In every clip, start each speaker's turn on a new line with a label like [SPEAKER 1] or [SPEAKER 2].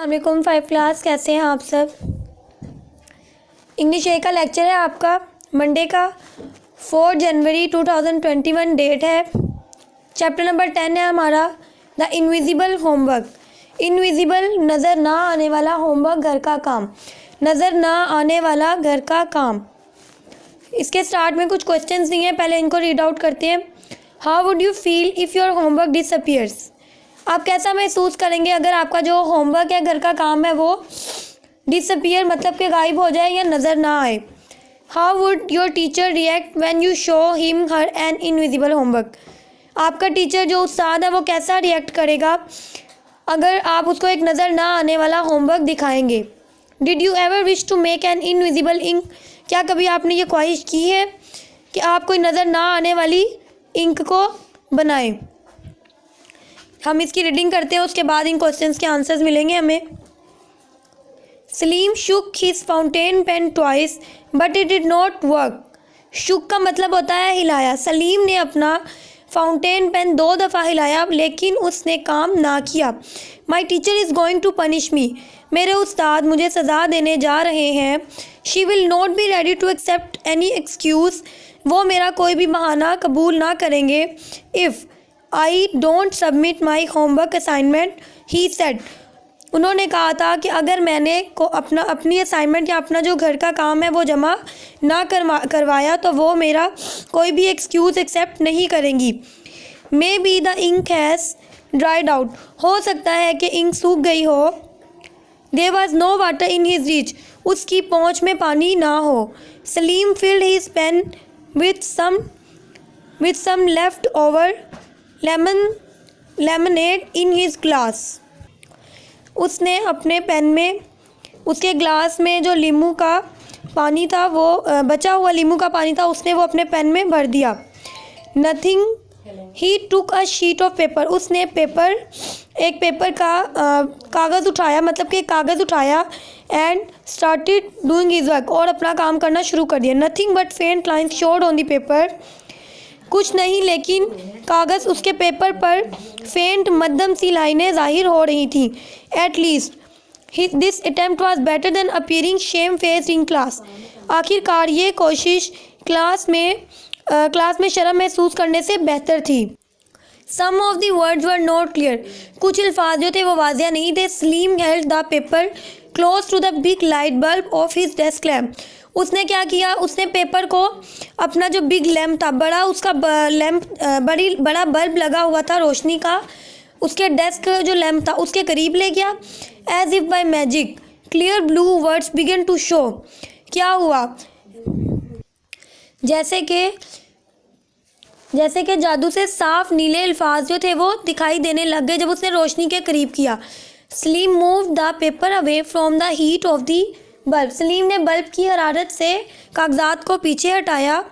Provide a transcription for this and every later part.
[SPEAKER 1] अस्सलामुअलैकुम 5 क्लास, कैसे हैं आप सब। इंग्लिश ए का लेक्चर है आपका मंडे का 4 जनवरी 2021 डेट है। चैप्टर नंबर 10 है हमारा द इनविजिबल होमवर्क। इनविजिबल नज़र ना आने वाला होमवर्क, घर का काम। नज़र ना आने वाला घर का काम। इसके स्टार्ट में कुछ क्वेश्चंस दिए हैं, पहले इनको रीड आउट करते हैं। How would you feel if your homework disappears. आप कैसा महसूस करेंगे अगर आपका जो होमवर्क है, घर का काम है, वो डिसअपियर मतलब कि गायब हो जाए या नज़र ना आए। How would your teacher react when you show him her an invisible homework. आपका टीचर जो उस्ताद है वो कैसा रिएक्ट करेगा अगर आप उसको एक नज़र ना आने वाला होमवर्क दिखाएंगे। Did you ever wish to make an invisible ink. क्या कभी आपने ये ख्वाहिश की है कि आप कोई नज़र ना आने वाली इंक को बनाएं। हम इसकी रीडिंग करते हैं, उसके बाद इन क्वेश्चंस के आंसर्स मिलेंगे हमें। Salim shook his fountain pen twice but it did not work. Shook का मतलब होता है हिलाया। सलीम ने अपना फाउंटेन पेन 2 दफ़ा हिलाया लेकिन उसने काम ना किया। My teacher is going to punish me. मेरे उस्ताद मुझे सज़ा देने जा रहे हैं। She will not be ready to accept any excuse. वो मेरा कोई भी बहाना कबूल ना करेंगे। If I don't submit my homework assignment he said. उन्होंने कहा था कि अगर मैंने अपनी असाइनमेंट या अपना जो घर का काम है वो जमा ना करवाया तो वो मेरा कोई भी एक्सक्यूज़ एक्सेप्ट नहीं करेंगी। Maybe the ink has dried out. हो सकता है कि इंक सूख गई हो। There was no water in his reach. उसकी पहुँच में पानी ना हो। Salim filled his pen with some leftover lemonade in his glass. उसने अपने पेन में उसके ग्लास में जो लीमू का पानी था, वो बचा हुआ लीमू का पानी था, उसने वो अपने पेन में भर दिया। Nothing he took a sheet of paper. उसने एक पेपर का कागज़ उठाया, मतलब कि कागज़ उठाया and started doing his work, और अपना काम करना शुरू कर दिया। नथिंग बट फेंट lines showed on the paper. कुछ नहीं लेकिन कागज़ उसके पेपर पर फेंट मध्यम सी लाइनें जाहिर हो रही थीं। At least this attempt was better than appearing shamefaced in class. आखिरकार ये कोशिश क्लास में शर्म महसूस करने से बेहतर थी। Some of the words were not clear. कुछ अल्फाज जो थे वो वाज़िया नहीं थे। Salim held the paper close to the big light bulb of his desk lamp. उसने क्या किया, उसने पेपर को अपना जो बिग लैम्प था, बड़ा बल्ब लगा हुआ था रोशनी का, उसके डेस्क जो लैम्प था उसके करीब ले गया। As if by magic clear blue words began to show. क्या हुआ, जैसे कि जादू से साफ नीले अल्फाज जो थे वो दिखाई देने लग गए जब उसने रोशनी के करीब किया। Salim move the paper away from the heat of the bulb. Salim ने बल्ब की हरारत से कागजात को पीछे हटाया।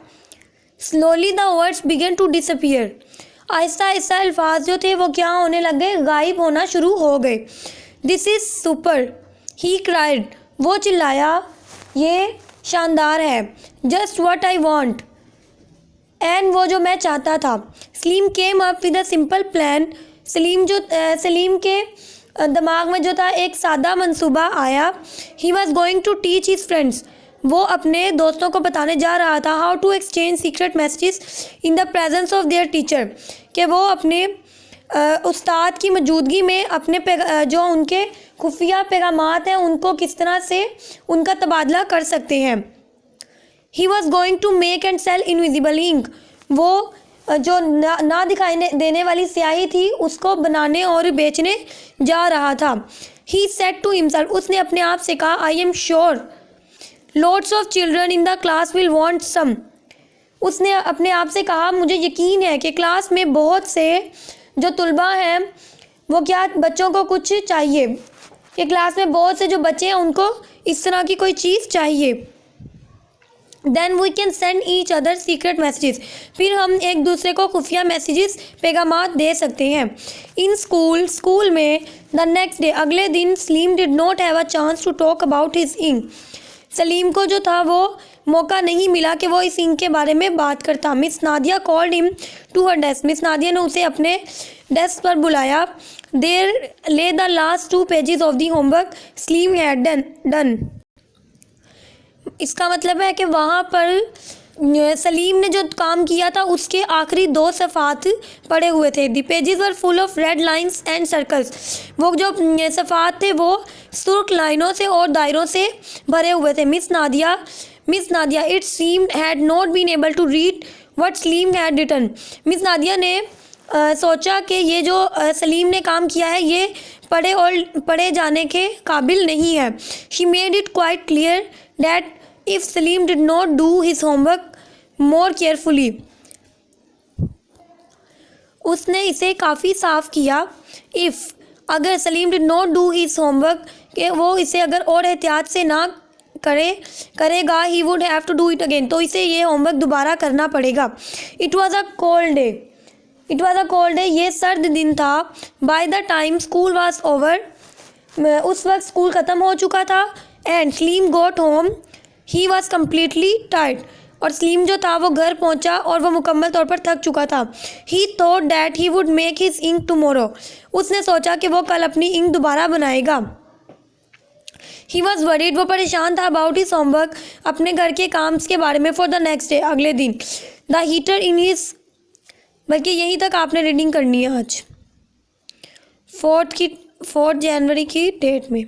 [SPEAKER 1] Slowly the words began to disappear. आहिस्ता आहिस्ता अल्फाज जो थे वो क्या होने लग गए, गायब होना शुरू हो गए। This is super he cried. वो चिल्लाया, ये शानदार है। Just what I want, and वो जो मैं चाहता था। Salim came up with a simple plan. Salim के दिमाग में जो था एक सादा मंसूबा आया। He was going to teach his friends. वो अपने दोस्तों को बताने जा रहा था how to exchange secret messages in the presence of their teacher, कि वो अपने उस्ताद की मौजूदगी में अपने जो उनके खुफिया पैगामात हैं उनको किस तरह से उनका तबादला कर सकते हैं। He was going to make and sell invisible ink. वो जो ना दिखाई देने वाली स्याही थी उसको बनाने और बेचने जा रहा था। He said to himself. उसने अपने आप से कहा, I am sure lots of children in the class will want some. उसने अपने आप से कहा, मुझे यकीन है कि क्लास में बहुत से जो तुलबा हैं वो क्या, बच्चों को कुछ चाहिए, कि क्लास में बहुत से जो बच्चे हैं उनको इस तरह की कोई चीज़ चाहिए। Then we can send each other secret messages. फिर हम एक दूसरे को खुफिया मैसेजेस पैगामात दे सकते हैं। इन स्कूल में द नेक्स्ट डे, अगले दिन, Salim did not have a chance to talk about his ink. Salim को जो था वो मौका नहीं मिला कि वो इस इंक के बारे में बात करता। Miss Nadia called him to her desk. Miss Nadia ने उसे अपने डेस्क पर बुलाया। There lay the last 2 pages of the homework Salim had done. इसका मतलब है कि वहाँ पर सलीम ने जो काम किया था उसके आखिरी 2 सफ़ात पड़े हुए थे। The pages were full of red lines and circles. वो जो सफ़ात थे वो सुर्ख लाइनों से और दायरों से भरे हुए थे। Miss Nadia it seemed had not been able to read what Salim had written. Miss Nadia ने सोचा कि ये जो सलीम ने काम किया है ये पढ़े जाने के काबिल नहीं है। She made it quite clear that if Salim did not do his homework more carefully, उसने इसे काफ़ी साफ किया। इफ़ अगर Salim did not do his homework कि वो इसे अगर और एहतियात से ना करेगा he would have to do it again, तो इसे ये होमवर्क दोबारा करना पड़ेगा। It was a cold day, ये सर्द दिन था। By the time school was over, उस वक्त स्कूल ख़त्म हो चुका था। And Salim got home, he was completely tired, और सलीम जो था वो घर पहुंचा और वो मुकम्मल तौर पर थक चुका था। He thought that he would make his ink tomorrow, उसने सोचा कि वो कल अपनी इंक दोबारा बनाएगा। ही वॉज वरीड, वो परेशान था। अबाउट हिज होमवर्क, अपने घर के काम के बारे में। फॉर द नेक्स्ट डे, अगले दिन। द हीटर इन हिज, बल्कि यहीं तक आपने रीडिंग करनी है आज 4 जनवरी की डेट में,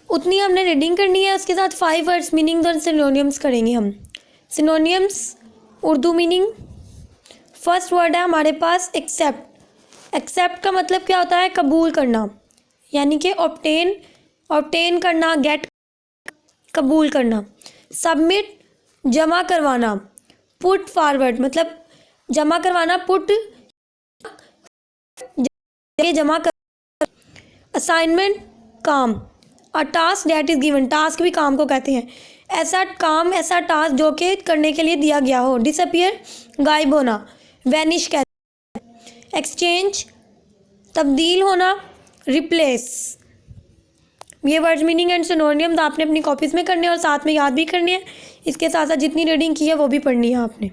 [SPEAKER 1] उतनी हमने रीडिंग करनी है। उसके साथ 5 वर्ड्स मीनिंग्स और सिनोनियम्स करेंगे हम। Synonyms Urdu meaning, first word है हमारे पास एक्सेप्ट। एक्सेप्ट का मतलब क्या होता है? कबूल करना, यानी कि ऑब्टेन करना, गेट, कबूल करना। सबमिट, जमा करवाना। पुट फॉरवर्ड, मतलब जमा करवाना, पुट जमा कर। असाइनमेंट, काम। अ task that is given, task भी काम को कहते हैं। ऐसा काम, ऐसा टास्क जो कि करने के लिए दिया गया हो। डिसअपियर, गायब होना, वैनिश कहते हैं। एक्सचेंज, तब्दील होना, रिप्लेस। ये वर्ड्स मीनिंग एंड सिनोनियम्स आपने अपनी कॉपीज़ में करने और साथ में याद भी करने हैं। इसके साथ साथ जितनी रीडिंग की है वो भी पढ़नी है आपने।